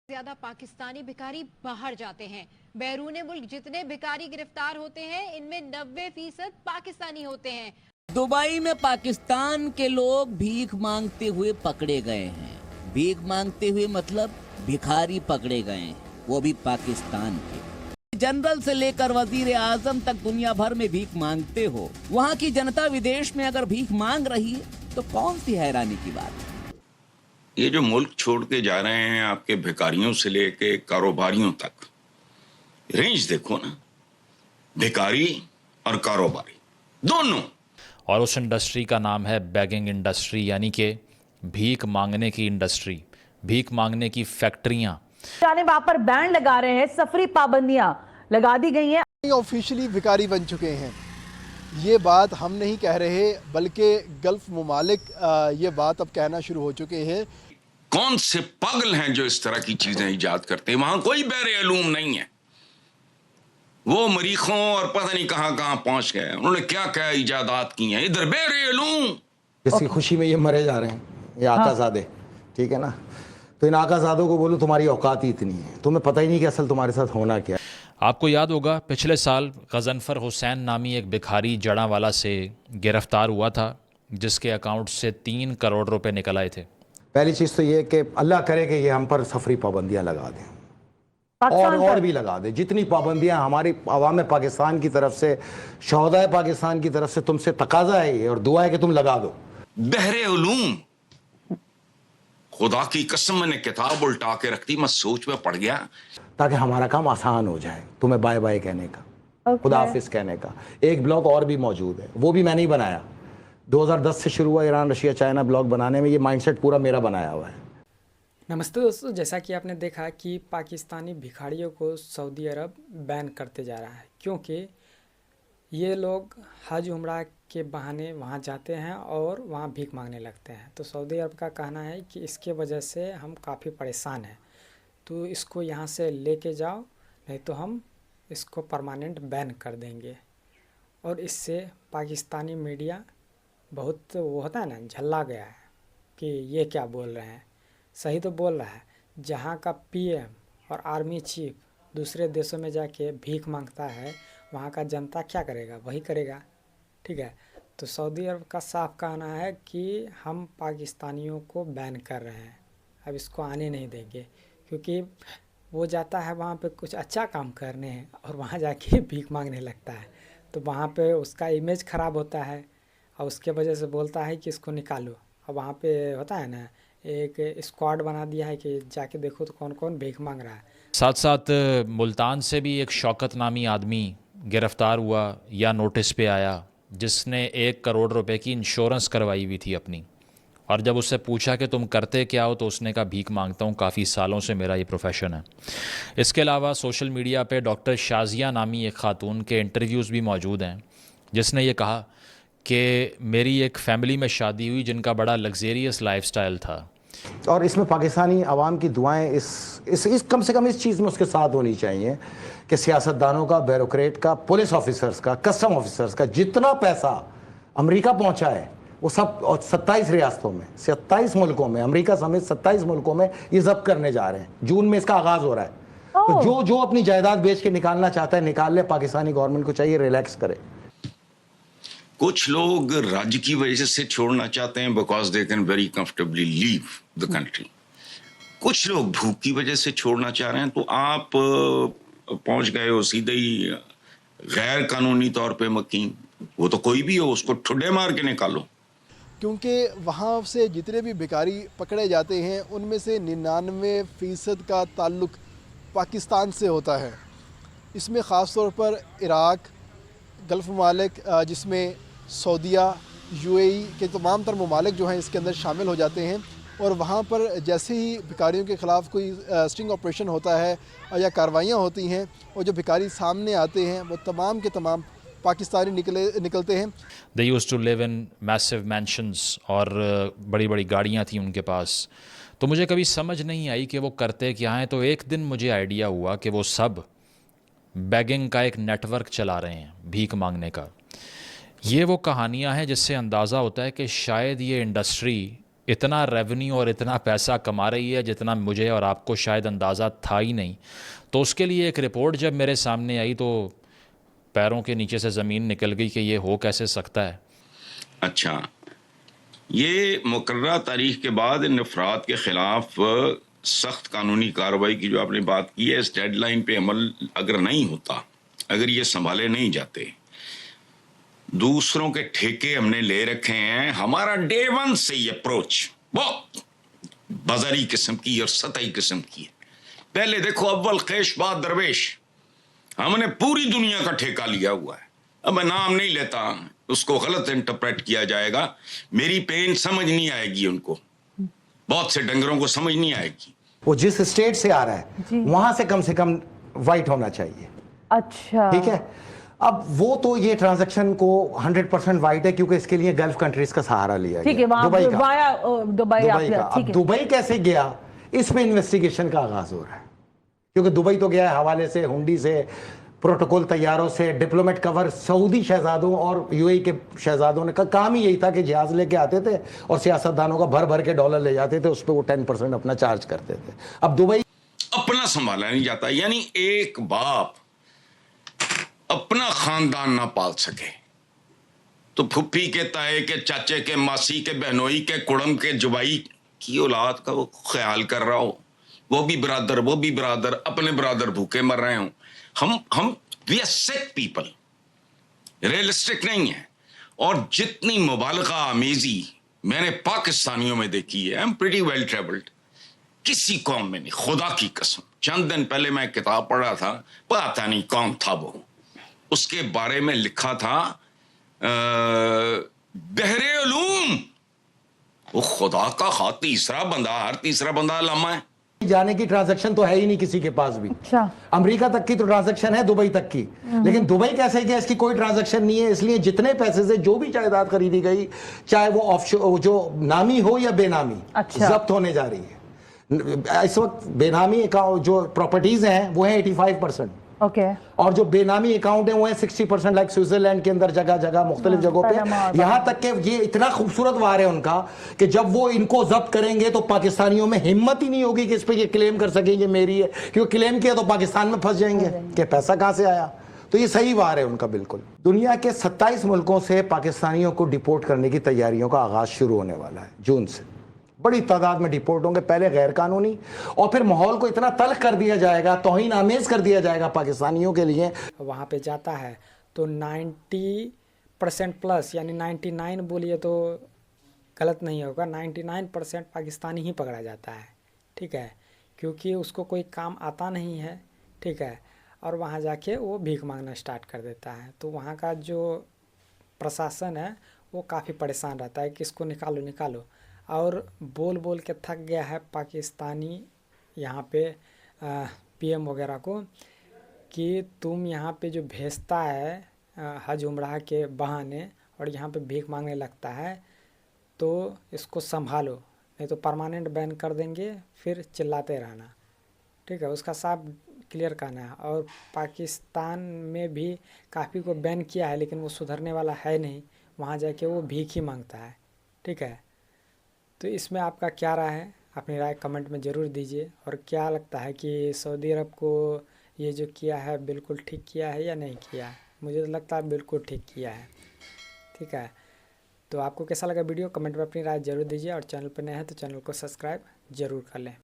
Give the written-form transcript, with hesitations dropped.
ज्यादा पाकिस्तानी भिखारी बाहर जाते हैं। बैरून मुल्क जितने भिखारी गिरफ्तार होते हैं इनमें 90% पाकिस्तानी होते हैं। दुबई में पाकिस्तान के लोग भीख मांगते हुए पकड़े गए हैं। भीख मांगते हुए मतलब भिखारी पकड़े गए हैं, वो भी पाकिस्तान के। जनरल से लेकर वजीर आजम तक दुनिया भर में भीख मांगते हो। वहाँ की जनता विदेश में अगर भीख मांग रही है तो कौन सी हैरानी की बात है। ये जो मुल्क छोड़ के जा रहे हैं आपके भिखारियों से लेके कारोबारियों तक, रेंज देखो ना, भिखारी और कारोबारी दोनों। और उस इंडस्ट्री का नाम है बैगिंग इंडस्ट्री, यानी कि भीख मांगने की इंडस्ट्री, भीख मांगने की फैक्ट्रियां। जाने वहां पर बैन लगा रहे हैं, सफरी पाबंदियां लगा दी गई हैं। ऑफिशियली भिखारी बन चुके हैं। ये बात हम नहीं कह रहे बल्कि गल्फ ममालिक ये बात अब कहना शुरू हो चुके हैं। कौन से पागल हैं जो इस तरह की चीजें इजाद करते हैं। वहां कोई बहरे अलूम नहीं है। वो मरीखों और पता नहीं कहां कहां पहुंच गए, उन्होंने क्या क्या इजादात की हैं। इधर बहरे अलूम, जिसकी खुशी में ये मरे जा रहे हैं, ये आकाजादे, ठीक है ना। तो इन आकाजादों को बोलो तुम्हारी औकात ही इतनी है, तुम्हें पता ही नहीं कि असल तुम्हारे साथ होना क्या है। आपको याद होगा पिछले साल गजनफर हुसैन नामी एक भिखारी जड़ावाला से गिरफ्तार हुआ था, जिसके अकाउंट से 3 करोड़ रुपए निकल आए थे। पहली चीज़ तो ये कि अल्लाह करे कि ये हम पर सफरी पाबंदियां लगा दें और भी लगा दें। जितनी पाबंदियां हमारी आवाम पाकिस्तान की तरफ से, शहदाए पाकिस्तान की तरफ से तुमसे तकाजा है ये, और दुआ है कि तुम लगा दो। बहरे उलूम, खुदा की कसम मैंने किताब उल्टा के रख दी, मैं सोच में पड़ गया, ताकि हमारा काम आसान हो जाए। तुम्हें बाय बाय कहने का, खुदा हाफिज कहने का। एक ब्लॉग और भी मौजूद है, वो भी मैंने ही बनाया। 2010 से शुरू हुआ ईरान रशिया चाइना ब्लॉग बनाने में, ये माइंडसेट पूरा मेरा बनाया हुआ है। नमस्ते दोस्तों, जैसा कि आपने देखा कि पाकिस्तानी भिखारियों को सऊदी अरब बैन करते जा रहा है, क्योंकि ये लोग हज उम्रा के बहाने वहाँ जाते हैं और वहाँ भीख मांगने लगते हैं। तो सऊदी अरब का कहना है कि इसके वजह से हम काफ़ी परेशान हैं, तो इसको यहाँ से लेके जाओ, नहीं तो हम इसको परमानेंट बैन कर देंगे। और इससे पाकिस्तानी मीडिया बहुत वो होता है ना, झल्ला गया है कि ये क्या बोल रहे हैं। सही तो बोल रहा है। जहाँ का पीएम और आर्मी चीफ दूसरे देशों में जाके भीख मांगता है, वहाँ का जनता क्या करेगा, वही करेगा, ठीक है। तो सऊदी अरब का साफ कहना है कि हम पाकिस्तानियों को बैन कर रहे हैं, अब इसको आने नहीं देंगे, क्योंकि वो जाता है वहाँ पे कुछ अच्छा काम करने हैं और वहाँ जाके भीख मांगने लगता है। तो वहाँ पे उसका इमेज ख़राब होता है और उसके वजह से बोलता है कि इसको निकालो। और वहाँ पे होता है ना, एक स्क्वाड बना दिया है कि जाके देखो तो कौन कौन भीख मांग रहा है। साथ साथ मुल्तान से भी एक शौकत नामी आदमी गिरफ्तार हुआ या नोटिस पे आया, जिसने 1 करोड़ रुपए की इंश्योरेंस करवाई हुई थी अपनी। और जब उससे पूछा कि तुम करते क्या हो, तो उसने कहा भीख मांगता हूँ, काफ़ी सालों से मेरा ये प्रोफेशन है। इसके अलावा सोशल मीडिया पे डॉक्टर शाजिया नामी एक ख़ातून के इंटरव्यूज़ भी मौजूद हैं, जिसने ये कहा कि मेरी एक फ़ैमिली में शादी हुई जिनका बड़ा लग्जेरियस लाइफस्टाइल था। और इसमें पाकिस्तानी आवाम की दुआएं इस कम से कम इस चीज़ में उसके साथ होनी चाहिए कि सियासतदानों का, ब्यूरोक्रेट का, पुलिस ऑफिसर्स का, कस्टम ऑफिसर्स का जितना पैसा अमेरिका पहुंचा है वो सब 27 रियासतों में, 27 मुल्कों में, अमेरिका समेत 27 मुल्कों में ये जब्त करने जा रहे हैं। जून में इसका आगाज़ हो रहा है। तो जो अपनी जायदाद बेच के निकालना चाहता है निकाल ले। पाकिस्तानी गवर्नमेंट को चाहिए रिलैक्स करे। कुछ लोग राज्य की वजह से छोड़ना चाहते हैं because they can very comfortably leave the country. कुछ लोग भूख की वजह से छोड़ना चाह रहे हैं। तो आप पहुंच गए हो सीधे ही गैर कानूनी तौर पे मकीन, वो तो कोई भी हो, उसको ठुड्डे मार के निकालो। क्योंकि वहाँ से जितने भी भिखारी पकड़े जाते हैं उनमें से 99% का ताल्लुक़ पाकिस्तान से होता है। इसमें ख़ास तौर पर इराक़, गल्फ़ ममालिक जिसमें सऊदीया, यूएई के तमाम तर ममालिक जो हैं इसके अंदर शामिल हो जाते हैं। और वहाँ पर जैसे ही भिखारियों के ख़िलाफ़ कोई स्टिंग ऑपरेशन होता है या कार्रवाइयाँ होती हैं और जो भिखारी सामने आते हैं वो तमाम के तमाम पाकिस्तानी निकलते हैं। They used to live in massive mansions और बड़ी बड़ी गाड़ियाँ थी उनके पास। तो मुझे कभी समझ नहीं आई कि वो करते क्या हैं। तो एक दिन मुझे आइडिया हुआ कि वो सब बैगिंग का एक नेटवर्क चला रहे हैं, भीख मांगने का। ये वो कहानियाँ हैं जिससे अंदाज़ा होता है कि शायद ये इंडस्ट्री इतना रेवेन्यू और इतना पैसा कमा रही है जितना मुझे और आपको शायद अंदाज़ा था ही नहीं। तो उसके लिए एक रिपोर्ट जब मेरे सामने आई तो पैरों के नीचे से ज़मीन निकल गई कि ये हो कैसे सकता है। अच्छा, ये मुकर्ररा तारीख के बाद इन अफराद के खिलाफ सख्त कानूनी कार्रवाई की जो आपने बात की है, इस डेडलाइन पे अमल अगर नहीं होता, अगर ये संभाले नहीं जाते, दूसरों के ठेके हमने ले रखे हैं। हमारा डे वन से ये अप्रोच बहुत बाजारी किस्म की और सतही किस्म की है। पहले देखो, अव्वल खेश बाद दरवेश, हमने पूरी दुनिया का ठेका लिया हुआ है। अब मैं नाम नहीं लेता, उसको गलत इंटरप्रेट किया जाएगा, मेरी पेन समझ नहीं आएगी उनको, बहुत से डंगरों को समझ नहीं आएगी। वो जिस स्टेट से आ रहा है वहां से कम वाइट होना चाहिए। अच्छा, ठीक है। अब वो तो ये ट्रांजैक्शन को 100% वाइट है क्योंकि इसके लिए गल्फ कंट्रीज का सहारा लिया ठीक है, गया। वहां दुबई का, वाया दुबई का। अब दुबई कैसे गया, इसमें इन्वेस्टिगेशन का आगाज हो रहा है, क्योंकि दुबई तो गया है हवाले से, हुंडी से, प्रोटोकॉल तैयारों से, डिप्लोमेट कवर। सऊदी शहजादों और यूएई के शहजादों ने का काम ही यही था कि जहाज लेके आते थे और सियासतदानों का भर भर के डॉलर ले जाते थे, उस पर वो 10% अपना चार्ज करते थे। अब दुबई अपना संभाला नहीं जाता, यानी एक बाप अपना खानदान ना पाल सके तो फुप्पी के, ताए के, चाचे के, मासी के, बहनोई के, कुड़म के, जुबाई की औलाद का वो ख्याल कर रहा हो, वो भी बरादर, अपने बरादर भूखे मर रहे हो। हम we are sick people, realistic नहीं है। और जितनी मुबालगा आमेजी मैंने पाकिस्तानियों में देखी है, I am pretty well travelled, किसी कौम में नहीं, खुदा की कसम। चंद दिन पहले मैं किताब पढ़ा था, पता नहीं कौन था वो, उसके बारे में लिखा था बहरे उलूम, वो खुदा का हर तीसरा बंदा अल्लामा है। जाने की ट्रांजैक्शन तो है ही नहीं किसी के पास भी। अच्छा, अमेरिका तक की तो ट्रांजैक्शन है, दुबई तक की, लेकिन दुबई कैसे गया इसकी कोई ट्रांजैक्शन नहीं है। इसलिए जितने पैसे से जो भी जायदाद खरीदी गई, चाहे वो ऑफशोर जो नामी हो या बेनामी, अच्छा, जब्त होने जा रही है। इस वक्त बेनामी जो प्रॉपर्टीज हैं वो है 85%, ओके, और जो बेनामी अकाउंट है वो है 60%, लाइक स्विट्जरलैंड के अंदर जगह जगह मुख्तलिफ जगहों पे। यहां तक कि ये इतना खूबसूरत वार है उनका कि जब वो इनको जब्त करेंगे तो पाकिस्तानियों में हिम्मत ही नहीं होगी कि इस पे ये क्लेम कर सकेंगे मेरी है, क्योंकि क्लेम किया तो पाकिस्तान में फंस जाएंगे कि पैसा कहां से आया। तो ये सही वार है उनका बिल्कुल। दुनिया के 27 मुल्कों से पाकिस्तानियों को डिपोर्ट करने की तैयारियों का आगाज शुरू होने वाला है जून से। बड़ी तादाद में डिपोर्ट होंगे, पहले गैर कानूनी, और फिर माहौल को इतना तल्ख कर दिया जाएगा, तौहीन आमेज कर दिया जाएगा पाकिस्तानियों के लिए। वहाँ पे जाता है तो 90% प्लस, यानी 99 बोलिए तो गलत नहीं होगा, 99% पाकिस्तानी ही पकड़ा जाता है। ठीक है, क्योंकि उसको कोई काम आता नहीं है। ठीक है, और वहाँ जाके वो भीख मांगना स्टार्ट कर देता है। तो वहाँ का जो प्रशासन है वो काफ़ी परेशान रहता है कि इसको निकालो, और बोल बोल के थक गया है पाकिस्तानी यहाँ पे पीएम वगैरह को कि तुम यहाँ पे जो भेजता है हज उम्रा के बहाने और यहाँ पे भीख मांगने लगता है तो इसको संभालो, नहीं तो परमानेंट बैन कर देंगे, फिर चिल्लाते रहना। ठीक है, उसका साफ क्लियर कहना है। और पाकिस्तान में भी काफ़ी को बैन किया है, लेकिन वो सुधरने वाला है नहीं, वहाँ जाके वो भीख ही मांगता है। ठीक है, तो इसमें आपका क्या राय है, अपनी राय कमेंट में ज़रूर दीजिए। और क्या लगता है कि सऊदी अरब को ये जो किया है बिल्कुल ठीक किया है या नहीं किया है? मुझे तो लगता है बिल्कुल ठीक किया है। ठीक है, तो आपको कैसा लगा वीडियो, कमेंट में अपनी राय ज़रूर दीजिए। और चैनल पर नए हैं तो चैनल को सब्सक्राइब ज़रूर कर लें।